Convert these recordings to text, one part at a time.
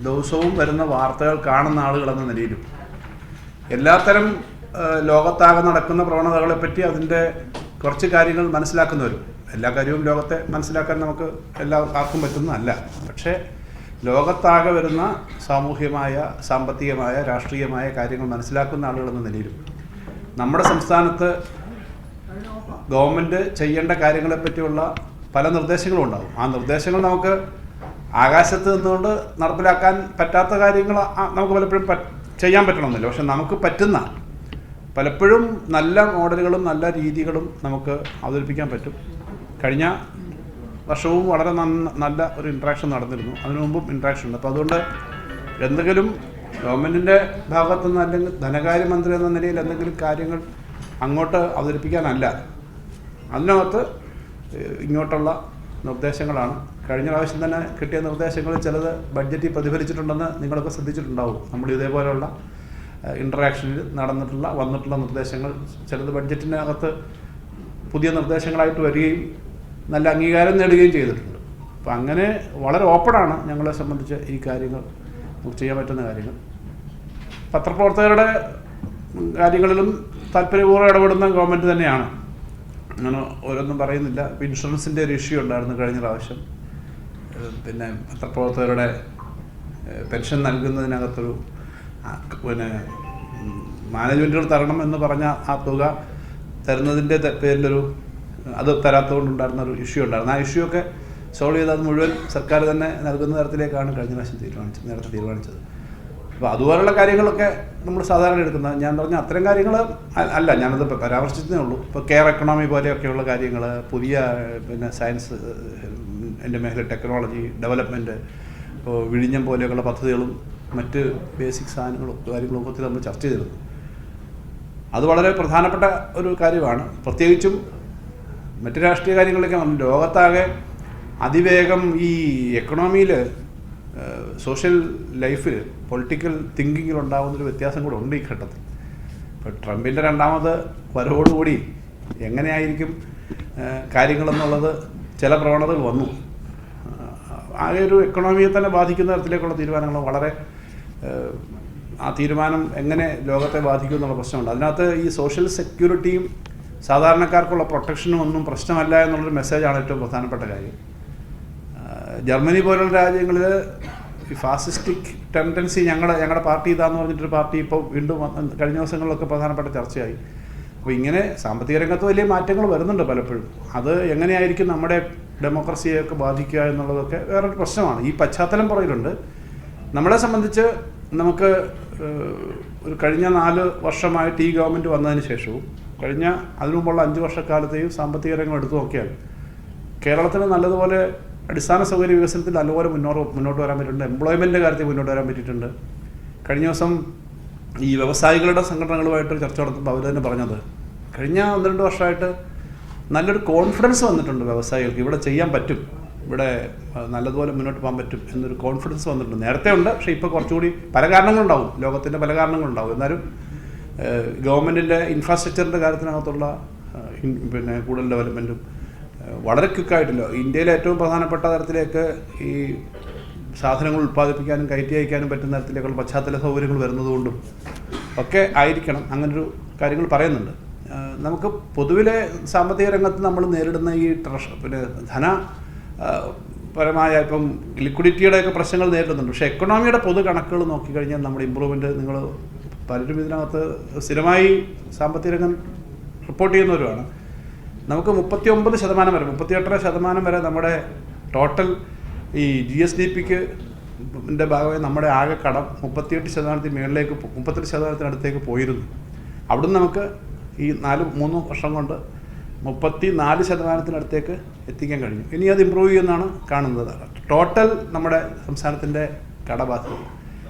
ദിവസവും വരുന്ന വാർത്തകൾ കാണുന്ന ആളുകളെന്ന നിലയിലും എല്ലാത്തരം ലോകത്താകെ നടക്കുന്ന പ്രവണതകളെപ്പറ്റി അതിൻ്റെ കുറച്ച് കാര്യങ്ങൾ മനസ്സിലാക്കുന്നവരും, എല്ലാ കാര്യവും ലോകത്തെ മനസ്സിലാക്കാൻ നമുക്ക് ആർക്കും പറ്റുന്നതല്ല, പക്ഷേ ലോകത്താകെ വരുന്ന സാമൂഹ്യമായ, സാമ്പത്തികമായ, രാഷ്ട്രീയമായ കാര്യങ്ങൾ മനസ്സിലാക്കുന്ന ആളുകളെന്ന നിലയിലും നമ്മുടെ സംസ്ഥാനത്ത് ഗവൺമെൻറ് ചെയ്യേണ്ട കാര്യങ്ങളെപ്പറ്റിയുള്ള പല നിർദ്ദേശങ്ങളും ഉണ്ടാകും. ആ നിർദ്ദേശങ്ങൾ നമുക്ക് ആകാശത്ത് നിന്നുകൊണ്ട് നടപ്പിലാക്കാൻ പറ്റാത്ത കാര്യങ്ങൾ നമുക്ക് പലപ്പോഴും ചെയ്യാൻ പറ്റണമെന്നില്ല. പക്ഷെ നമുക്ക് പറ്റുന്ന പലപ്പോഴും നല്ല മോഡലുകളും നല്ല രീതികളും നമുക്ക് അവതരിപ്പിക്കാൻ പറ്റും. കഴിഞ്ഞ വർഷവും വളരെ നല്ല ഒരു ഇൻട്രാക്ഷൻ നടന്നിരുന്നു, അതിനു മുമ്പും ഇൻട്രാക്ഷൻ ഉണ്ട്. അപ്പോൾ അതുകൊണ്ട് എന്തെങ്കിലും ഗവൺമെൻറ്റിൻ്റെ ഭാഗത്തുനിന്ന് അല്ലെങ്കിൽ ധനകാര്യമന്ത്രി എന്ന നിലയിൽ എന്തെങ്കിലും കാര്യങ്ങൾ അങ്ങോട്ട് അവതരിപ്പിക്കാനല്ല, അതിനകത്ത് ഇങ്ങോട്ടുള്ള നിർദ്ദേശങ്ങളാണ്. കഴിഞ്ഞ പ്രാവശ്യം തന്നെ കിട്ടിയ നിർദ്ദേശങ്ങൾ ചിലത് ബഡ്ജറ്റിൽ പ്രതിഫലിച്ചിട്ടുണ്ടെന്ന് നിങ്ങളൊക്കെ ശ്രദ്ധിച്ചിട്ടുണ്ടാവും. നമ്മൾ ഇതേപോലെയുള്ള ഇൻട്രാക്ഷനിൽ വന്നിട്ടുള്ള നിർദ്ദേശങ്ങൾ ചിലത് ബഡ്ജറ്റിനകത്ത് പുതിയ നിർദ്ദേശങ്ങളായിട്ട് വരികയും നല്ല അംഗീകാരം നേടുകയും ചെയ്തിട്ടുണ്ട്. അപ്പോൾ അങ്ങനെ വളരെ ഓപ്പണാണ് ഞങ്ങളെ സംബന്ധിച്ച് ഈ കാര്യങ്ങൾ, നമുക്ക് ചെയ്യാൻ പറ്റുന്ന കാര്യങ്ങൾ. പത്രപ്രവർത്തകരുടെ കാര്യങ്ങളിലും താല്പര്യപൂർവ്വം ഇടപെടുന്ന ഗവൺമെൻറ് തന്നെയാണ്. അങ്ങനെ ഓരോന്നും പറയുന്നില്ല. ഇപ്പോൾ ഇൻഷുറൻസിൻ്റെ ഒരു ഇഷ്യൂ ഉണ്ടായിരുന്നു കഴിഞ്ഞ പ്രാവശ്യം. പിന്നെ പത്രപ്രവർത്തകരുടെ പെൻഷൻ നൽകുന്നതിനകത്തൊരു മാനേജ്മെൻറ്റുകൾ തരണം എന്ന് പറഞ്ഞ ആ തുക തരുന്നതിൻ്റെ പേരിലൊരു അത് തരാത്തതുകൊണ്ടുണ്ടായിരുന്ന ഒരു ഇഷ്യൂ ഉണ്ടായിരുന്നു. ആ ഇഷ്യൂ ഒക്കെ സോൾവ് ചെയ്ത് അത് മുഴുവൻ സർക്കാർ തന്നെ നൽകുന്ന തരത്തിലേക്കാണ് കഴിഞ്ഞ പ്രാവശ്യം നേരത്തെ തീരുമാനിച്ചത്. അപ്പോൾ അതുപോലുള്ള കാര്യങ്ങളൊക്കെ നമ്മൾ സാധാരണ എടുക്കുന്നത്, ഞാൻ പറഞ്ഞ അത്തരം കാര്യങ്ങൾ അല്ല, ഞാനത് പരാമർശിച്ചതേ ഉള്ളൂ. ഇപ്പോൾ കെയർ എക്കണോമി പോലെയൊക്കെയുള്ള കാര്യങ്ങൾ, പുതിയ സയൻസ് എൻ്റെ മേഖല, ടെക്നോളജി ഡെവലപ്മെൻറ്റ്, ഇപ്പോൾ വിഴിഞ്ഞം പോലെയൊക്കെയുള്ള പദ്ധതികളും മറ്റ് ബേസിക് സാധനങ്ങളും കാര്യങ്ങളും ഒക്കെ നമ്മൾ ചർച്ച ചെയ്തിരുന്നു. അത് വളരെ പ്രധാനപ്പെട്ട ഒരു കാര്യമാണ്. പ്രത്യേകിച്ചും മറ്റ് രാഷ്ട്രീയ കാര്യങ്ങളൊക്കെ ലോകത്താകെ അതിവേഗം ഈ എക്കണോമിയിൽ, സോഷ്യൽ ലൈഫിൽ, പൊളിറ്റിക്കൽ തിങ്കിങ്ങിലുണ്ടാകുന്നൊരു വ്യത്യാസം കൂടെ ഉണ്ട് ഈ ഘട്ടത്തിൽ. ഇപ്പോൾ ട്രംപിൻ്റെ രണ്ടാമത് വരവോടുകൂടി എങ്ങനെയായിരിക്കും കാര്യങ്ങളെന്നുള്ളത് ചില പ്രവണതകൾ വന്നു. ആകെ ഒരു എക്കണോമിയെ തന്നെ ബാധിക്കുന്ന തരത്തിലേക്കുള്ള തീരുമാനങ്ങൾ വളരെ, ആ തീരുമാനം എങ്ങനെ ലോകത്തെ ബാധിക്കും എന്നുള്ള പ്രശ്നമുണ്ട്. അതിനകത്ത് ഈ സോഷ്യൽ സെക്യൂരിറ്റിയും സാധാരണക്കാർക്കുള്ള പ്രൊട്ടക്ഷനും ഒന്നും പ്രശ്നമല്ല എന്നുള്ളൊരു മെസ്സേജാണ് ഏറ്റവും പ്രധാനപ്പെട്ട കാര്യം. ജർമ്മനി പോലുള്ള രാജ്യങ്ങളിൽ ഈ ഫാസിസ്റ്റിക് ടെൻഡൻസി ഞങ്ങളുടെ പാർട്ടി ഇതാന്ന് പറഞ്ഞിട്ടൊരു പാർട്ടി ഇപ്പോൾ വീണ്ടും കഴിഞ്ഞ ദിവസങ്ങളിലൊക്കെ പ്രധാനപ്പെട്ട ചർച്ചയായി. അപ്പോൾ ഇങ്ങനെ സാമ്പത്തിക രംഗത്ത് വലിയ മാറ്റങ്ങൾ വരുന്നുണ്ട് പലപ്പോഴും. അത് എങ്ങനെയായിരിക്കും നമ്മുടെ ഡെമോക്രസിയെയൊക്കെ ബാധിക്കുക എന്നുള്ളതൊക്കെ വേറൊരു പ്രശ്നമാണ്. ഈ പശ്ചാത്തലം പുറകിലുണ്ട്. നമ്മളെ സംബന്ധിച്ച് നമുക്ക് ഒരു കഴിഞ്ഞ 4 വർഷമായിട്ട് ഈ ഗവൺമെൻറ് വന്നതിന് ശേഷവും അതിനു മുമ്പുള്ള 5 വർഷക്കാലത്തെയും സാമ്പത്തിക രംഗം എടുത്തു നോക്കിയാൽ കേരളത്തിന് നല്ലതുപോലെ അടിസ്ഥാന സൗകര്യ വികസനത്തിൽ നല്ലപോലെ മുന്നോട്ട് വരാൻ പറ്റിയിട്ടുണ്ട്. എംപ്ലോയ്മെൻറ്റിൻ്റെ കാര്യത്തിൽ മുന്നോട്ട് വരാൻ പറ്റിയിട്ടുണ്ട്. കഴിഞ്ഞ ദിവസം ഈ വ്യവസായികളുടെ സംഘടനകളുമായിട്ട് ചർച്ച നടത്തുമ്പോൾ അവർ തന്നെ പറഞ്ഞത് കഴിഞ്ഞ 1-2 വർഷമായിട്ട് നല്ലൊരു കോൺഫിഡൻസ് വന്നിട്ടുണ്ട് വ്യവസായികൾക്ക്. ഇവിടെ ചെയ്യാൻ പറ്റും, ഇവിടെ നല്ലതുപോലെ മുന്നോട്ട് പോകാൻ പറ്റും എന്നൊരു കോൺഫിഡൻസ് വന്നിട്ടുണ്ട്. നേരത്തെ ഉണ്ട്, പക്ഷേ ഇപ്പോൾ കുറച്ചുകൂടി പല കാരണങ്ങളുണ്ടാവും, ലോകത്തിൻ്റെ പല കാരണങ്ങളുണ്ടാവും. എന്നാലും ഗവൺമെൻറ്റിൻ്റെ ഇൻഫ്രാസ്ട്രക്ചറിൻ്റെ കാര്യത്തിനകത്തുള്ള കൂടുതൽ ഡെവലപ്മെൻറ്റും വളരെ ക്വിക്കായിട്ടില്ല. ഇന്ത്യയിലെ ഏറ്റവും പ്രധാനപ്പെട്ട തരത്തിലേക്ക് ഈ സാധനങ്ങൾ ഉൽപ്പാദിപ്പിക്കാനും കയറ്റി അയക്കാനും പറ്റുന്ന തരത്തിലേക്കുള്ള പശ്ചാത്തല സൗകര്യങ്ങൾ വരുന്നതുകൊണ്ടും ഒക്കെ ആയിരിക്കണം അങ്ങനൊരു കാര്യങ്ങൾ പറയുന്നുണ്ട്. നമുക്ക് പൊതുവിലെ സാമ്പത്തിക രംഗത്ത് നമ്മൾ നേരിടുന്ന ഈ ധനപരമായ ഇപ്പം ലിക്വിഡിറ്റിയുടെയൊക്കെ പ്രശ്നങ്ങൾ നേരിടുന്നുണ്ട്. പക്ഷേ എക്കണോമിയുടെ പൊതു കണക്കുകൾ നോക്കിക്കഴിഞ്ഞാൽ നമ്മുടെ ഇമ്പ്രൂവ്മെൻറ്റ്, നിങ്ങൾ പലരും ഇതിനകത്ത് സ്ഥിരമായി സാമ്പത്തിക രംഗം റിപ്പോർട്ട് ചെയ്യുന്നവരുമാണ്. നമുക്ക് 39% വരെ, 38% വരെ നമ്മുടെ ടോട്ടൽ ഈ GSDPക്ക് ഭാഗമായി നമ്മുടെ ആകെ കടം 38% മേളിലേക്ക്, 38% പോയിരുന്നു. അവിടുന്ന് നമുക്ക് ഈ 3 വർഷം കൊണ്ട് 34% എത്തിക്കാൻ കഴിഞ്ഞു. ഇനി അത് ഇമ്പ്രൂവ് ചെയ്യുമെന്നാണ് കാണുന്നത്. ടോട്ടൽ നമ്മുടെ സംസ്ഥാനത്തിൻ്റെ കടബാധ്യത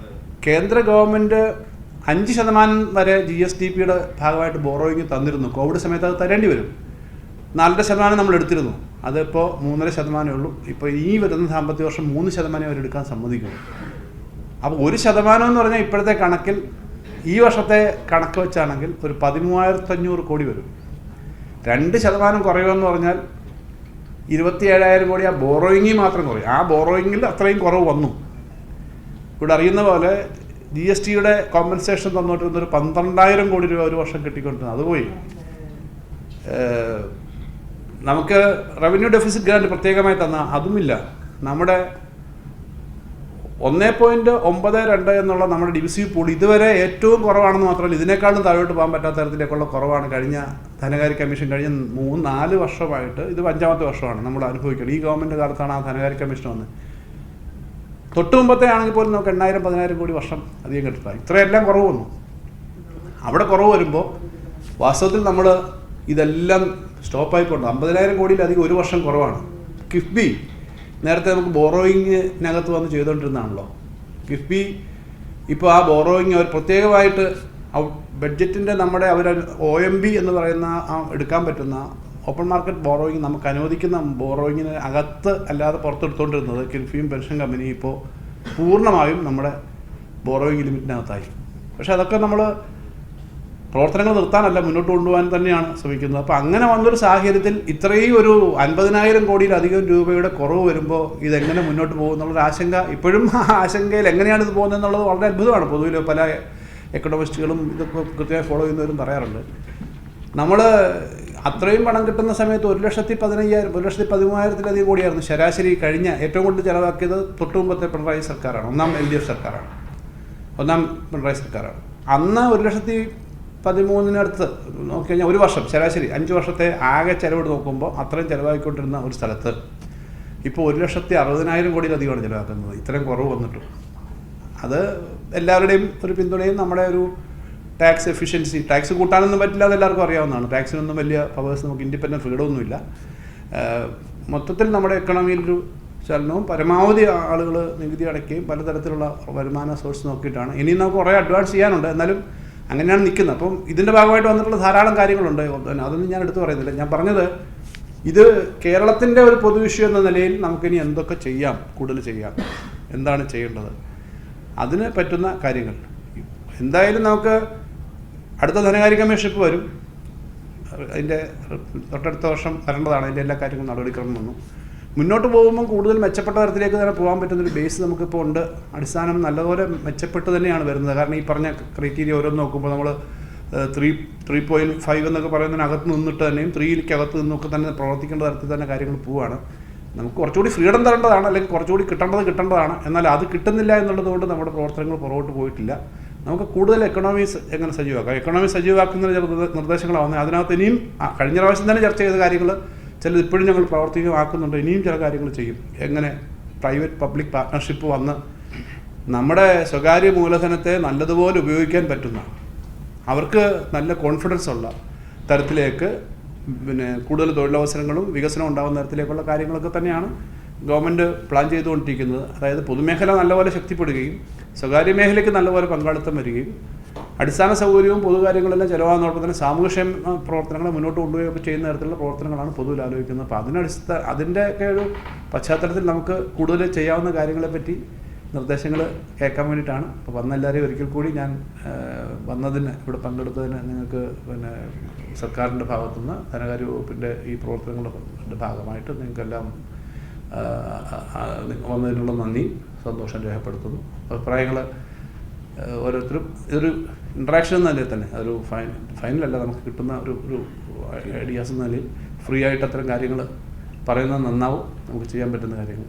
കേന്ദ്ര ഗവൺമെൻറ് 5% വരെ GSDPയുടെ ഭാഗമായിട്ട് ബോറോയിങ് തന്നിരുന്നു. കോവിഡ് സമയത്ത് അത് തരേണ്ടി വരും. 4% നമ്മൾ എടുത്തിരുന്നു, അതിപ്പോൾ 3.5% ഉള്ളൂ. ഇപ്പോൾ ഈ വരുന്ന സാമ്പത്തിക വർഷം 3% അവരെടുക്കാൻ സമ്മതിക്കുന്നു. അപ്പോൾ 1% എന്ന് പറഞ്ഞാൽ ഇപ്പോഴത്തെ കണക്കിൽ, ഈ വർഷത്തെ കണക്ക് വെച്ചാണെങ്കിൽ ഒരു 13,500 കോടി വരും. 2% കുറയുമെന്ന് പറഞ്ഞാൽ 27,000 കോടി ആ ബോറോയിങ്ങിൽ മാത്രം കുറയും. ആ ബോറോയിങ്ങിൽ അത്രയും കുറവ് വന്നു. ഇവിടെ അറിയുന്ന പോലെ GSTയുടെ കോമ്പൻസേഷൻ തന്നോട്ടിരുന്നൊരു 12,000 കോടി രൂപ ഒരു വർഷം കിട്ടിക്കൊണ്ടിരുന്നത് അത് പോയി. നമുക്ക് റവന്യൂ ഡെഫിസിറ്റ് ഗ്രാൻഡ് പ്രത്യേകമായി തന്ന അതുമില്ല. നമ്മുടെ 1.92 എന്നുള്ള നമ്മുടെ ഡിവിസീവ് പൂൾ ഇതുവരെ ഏറ്റവും കുറവാണെന്ന് മാത്രമല്ല ഇതിനേക്കാളും താഴോട്ട് പോകാൻ പറ്റാത്ത തരത്തിലേക്കുള്ള കുറവാണ് കഴിഞ്ഞ ധനകാര്യ കമ്മീഷൻ കഴിഞ്ഞ 3-4 വർഷമായിട്ട്. ഇത് 5ാമത്തെ വർഷമാണ് നമ്മൾ അനുഭവിക്കുന്നത്. ഈ ഗവൺമെൻറ് കാലത്താണ് ആ ധനകാര്യ കമ്മീഷൻ വന്നത്. തൊട്ട് മുമ്പത്തെ ആണെങ്കിൽ പോലും നമുക്ക് 8,000-10,000 കോടി വർഷം അധികം കിട്ടില്ല. ഇത്രയെല്ലാം കുറവ് വന്നു. അവിടെ കുറവ് വരുമ്പോൾ വാസ്തവത്തിൽ നമ്മൾ ഇതെല്ലാം സ്റ്റോപ്പായിക്കൊണ്ട് 50,000 കോടിയിലധികം ഒരു വർഷം കുറവാണ്. കിഫ്ബി നേരത്തെ നമുക്ക് ബോറോയിങ്ങിനകത്ത് വന്ന് ചെയ്തുകൊണ്ടിരുന്നതാണല്ലോ. കിഫ്ബി ഇപ്പോൾ ആ ബോറോയിങ് അവർ പ്രത്യേകമായിട്ട് ബഡ്ജറ്റിൻ്റെ നമ്മുടെ അവർ OMB എന്ന് പറയുന്ന എടുക്കാൻ പറ്റുന്ന ഓപ്പൺ മാർക്കറ്റ് ബോറോയിങ് നമുക്ക് അനുവദിക്കുന്ന ബോറോയിങ്ങിന് അകത്ത് അല്ലാതെ പുറത്തെടുത്തുകൊണ്ടിരുന്നത് കിഫ്ബിയും പെൻഷൻ കമ്പനിയും ഇപ്പോൾ പൂർണ്ണമായും നമ്മുടെ ബോറോയിങ് ലിമിറ്റിനകത്തായി. പക്ഷെ അതൊക്കെ നമ്മൾ പ്രവർത്തനങ്ങൾ നിർത്താനല്ല മുന്നോട്ട് കൊണ്ടുപോകാൻ തന്നെയാണ് ശ്രമിക്കുന്നത്. അപ്പോൾ അങ്ങനെ വന്നൊരു സാഹചര്യത്തിൽ ഇത്രയും ഒരു 50,000 കോടിയിലധികം രൂപയുടെ കുറവ് വരുമ്പോൾ ഇതെങ്ങനെ മുന്നോട്ട് പോകും എന്നുള്ളൊരു ആശങ്ക ഇപ്പോഴും ആശങ്കയിൽ എങ്ങനെയാണ് ഇത് പോകുന്നത് എന്നുള്ളത് വളരെ അത്ഭുതമാണ്. പൊതുവിൽ പല എക്കണോമിസ്റ്റുകളും ഇതൊക്കെ കൃത്യമായി ഫോളോ ചെയ്യുന്നവരും പറയാറുണ്ട്. നമ്മൾ അത്രയും പണം കിട്ടുന്ന സമയത്ത് 1,15,000 1,13,000 കോടിയായിരുന്നു ശരാശരി കഴിഞ്ഞ ഏറ്റവും കൂടുതൽ ചിലവാക്കിയത് തൊട്ട് മുമ്പത്തെ പിണറായി സർക്കാരാണ്. ഒന്നാം LDF സർക്കാരാണ്. ഒന്നാം പിണറായി സർക്കാരാണ്. അന്ന് 1,13,000 നോക്കിക്കഴിഞ്ഞാൽ ഒരു വർഷം ശരാശരി 5 വർഷത്തെ ആകെ ചിലവിട്ട് നോക്കുമ്പോൾ അത്രയും ചിലവാക്കിക്കൊണ്ടിരുന്ന ഒരു സ്ഥലത്ത് ഇപ്പോൾ 1,60,000 കോടിയിലധികമാണ് ചിലവാക്കുന്നത്. ഇത്രയും കുറവ് വന്നിട്ടും അത് എല്ലാവരുടെയും ഒരു പിന്തുണയും നമ്മുടെ ഒരു ടാക്സ് എഫിഷ്യൻസി. ടാക്സ് കൂട്ടാനൊന്നും പറ്റില്ല, അത് എല്ലാവർക്കും അറിയാവുന്നതാണ്. ടാക്സിനൊന്നും വലിയ പവേഴ്സ് നമുക്ക് ഇൻഡിപെൻഡൻറ്റ് ഫ്രീഡമൊന്നുമില്ല. മൊത്തത്തിൽ നമ്മുടെ എക്കണോമിയിലൊരു ചലനവും പരമാവധി ആളുകൾ നികുതി അടയ്ക്കുകയും പലതരത്തിലുള്ള വരുമാന സോഴ്സ് നോക്കിയിട്ടാണ്. ഇനിയും നമുക്ക് കുറേ അഡ്വാൻസ് ചെയ്യാനുണ്ട്, എന്നാലും അങ്ങനെയാണ് നിൽക്കുന്നത്. അപ്പം ഇതിൻ്റെ ഭാഗമായിട്ട് വന്നിട്ടുള്ള ധാരാളം കാര്യങ്ങളുണ്ട്. അതൊന്നും ഞാൻ എടുത്തു പറയുന്നില്ല. ഞാൻ പറഞ്ഞത് ഇത് കേരളത്തിൻ്റെ ഒരു പൊതുവിഷയം എന്ന നിലയിൽ നമുക്കിനി എന്തൊക്കെ ചെയ്യാം, കൂടുതൽ ചെയ്യാം, എന്താണ് ചെയ്യേണ്ടത്, അതിന് പറ്റുന്ന കാര്യങ്ങൾ. എന്തായാലും നമുക്ക് അടുത്ത ധനകാര്യ കമ്മീഷൻ ഇപ്പോൾ വരും. അതിൻ്റെ തൊട്ടടുത്ത വർഷം വരേണ്ടതാണ്. അതിൻ്റെ എല്ലാ കാര്യങ്ങളും നടപടിക്രമം വന്നു. മുന്നോട്ട് പോകുമ്പോൾ കൂടുതൽ മെച്ചപ്പെട്ട തരത്തിലേക്ക് തന്നെ പോകാൻ പറ്റുന്നൊരു ബേസ് നമുക്കിപ്പോൾ ഉണ്ട്. അടിസ്ഥാനം നല്ലപോലെ മെച്ചപ്പെട്ട് തന്നെയാണ് വരുന്നത്. കാരണം ഈ പറഞ്ഞ ക്രൈറ്റീരിയ ഓരോന്ന് നോക്കുമ്പോൾ നമ്മൾ 3.5 എന്നൊക്കെ പറയുന്നതിനകത്ത് നിന്നിട്ട് തന്നെയും 3-ക്കകത്ത് നിന്നൊക്കെ തന്നെ പ്രവർത്തിക്കേണ്ട തരത്തിൽ തന്നെ കാര്യങ്ങൾ പോവുകയാണ്. നമുക്ക് കുറച്ചുകൂടി ഫ്രീഡം തരേണ്ടതാണ്, അല്ലെങ്കിൽ കുറച്ചുകൂടി കിട്ടേണ്ടതാണ്. എന്നാൽ അത് കിട്ടുന്നില്ല എന്നുള്ളത് കൊണ്ട് നമ്മുടെ പ്രവർത്തനങ്ങൾ പുറകോട്ട് പോയിട്ടില്ല. നമുക്ക് കൂടുതൽ എക്കണോമീസ് എങ്ങനെ സജീവമാക്കാം, എക്കണോമി സജീവമാക്കുന്ന ചില നിർദ്ദേശങ്ങളാണ് വന്നത്. അതിനകത്ത് ഇനിയും കഴിഞ്ഞ പ്രാവശ്യം തന്നെ ചർച്ച ചെയ്ത കാര്യങ്ങൾ ചിലത് ഇപ്പോഴും ഞങ്ങൾ പ്രാവർത്തികമാക്കുന്നുണ്ട്. ഇനിയും ചില കാര്യങ്ങൾ ചെയ്യും. എങ്ങനെ പ്രൈവറ്റ് പബ്ലിക് പാർട്ട്ണർഷിപ്പ് വന്ന് നമ്മുടെ സ്വകാര്യ മൂലധനത്തെ നല്ലതുപോലെ ഉപയോഗിക്കാൻ പറ്റുന്ന, അവർക്ക് നല്ല കോൺഫിഡൻസ് ഉള്ള തരത്തിലേക്ക് കൂടുതൽ തൊഴിലവസരങ്ങളും വികസനവും ഉണ്ടാകുന്ന തരത്തിലേക്കുള്ള കാര്യങ്ങളൊക്കെ തന്നെയാണ് ഗവൺമെൻറ് പ്ലാൻ ചെയ്തുകൊണ്ടിരിക്കുന്നത്. അതായത് പൊതുമേഖല നല്ലപോലെ ശക്തിപ്പെടുകയും സ്വകാര്യ മേഖലയ്ക്ക് നല്ലപോലെ പങ്കാളിത്തം വരികയും അടിസ്ഥാന സൗകര്യവും പൊതുകാര്യങ്ങളെല്ലാം ചിലവാകുന്നതോടൊപ്പം തന്നെ സാമൂഹ്യക്ഷേമ പ്രവർത്തനങ്ങളെ മുന്നോട്ട് കൊണ്ടുപോവുകയൊക്കെ ചെയ്യുന്ന തരത്തിലുള്ള പ്രവർത്തനങ്ങളാണ് പൊതുവിൽ ആലോചിക്കുന്നത്. അപ്പോൾ അതിൻ്റെയൊക്കെ ഒരു പശ്ചാത്തലത്തിൽ നമുക്ക് കൂടുതൽ ചെയ്യാവുന്ന കാര്യങ്ങളെപ്പറ്റി നിർദ്ദേശങ്ങൾ കേൾക്കാൻ വേണ്ടിയിട്ടാണ്. അപ്പോൾ വന്ന എല്ലാവരെയും ഒരിക്കൽ കൂടി ഞാൻ വന്നതിന്, ഇവിടെ പങ്കെടുത്തതിന് നിങ്ങൾക്ക് സർക്കാരിൻ്റെ ഭാഗത്തുനിന്ന് ധനകാര്യ വകുപ്പിൻ്റെ ഈ പ്രവർത്തനങ്ങളുടെ ഭാഗമായിട്ട് നിങ്ങൾക്കെല്ലാം വന്നതിനുള്ള നന്ദി, സന്തോഷം രേഖപ്പെടുത്തുന്നു. അഭിപ്രായങ്ങൾ ഓരോരുത്തരും ഇതൊരു ഇൻട്രാക്ഷൻ എന്ന നിലയിൽ തന്നെ അതൊരു ഫൈനലല്ല, നമുക്ക് കിട്ടുന്ന ഒരു ഐഡിയാസ് എന്ന നിലയിൽ ഫ്രീ ആയിട്ട് അത്തരം കാര്യങ്ങൾ പറയുന്നത് നന്നാവും. നമുക്ക് ചെയ്യാൻ പറ്റുന്ന കാര്യങ്ങൾ